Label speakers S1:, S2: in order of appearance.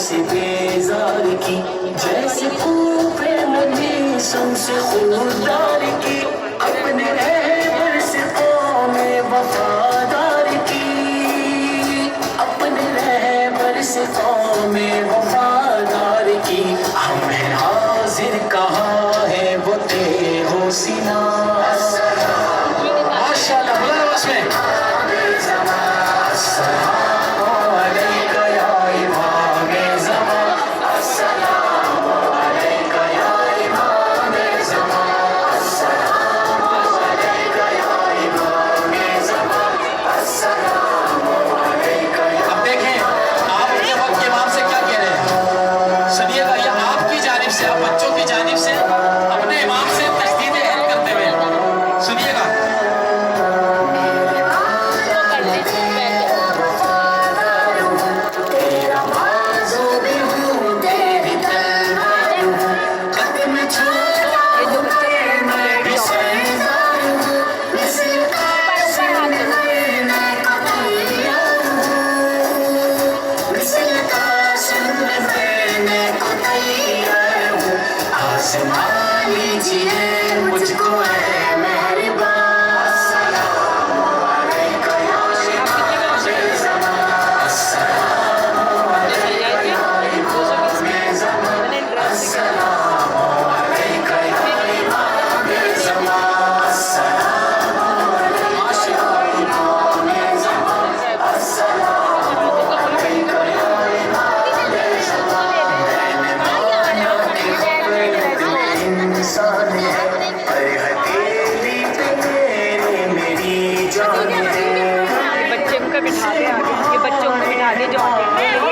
S1: से बेजार की, जैसे खूबे नदी से खुदार की, अपने रहबर से कौमे वफादार की, अपने रहबर से कौमे वफादार की। हम हैं हाजिर कहाँ है वो तेरो सीना। माशाअल्लाह, बोला ना उसमें लीजिए मुझको है मेहरबान।
S2: बच्चे को बिठा दे आगे, ये बच्चों को बिठा दे जो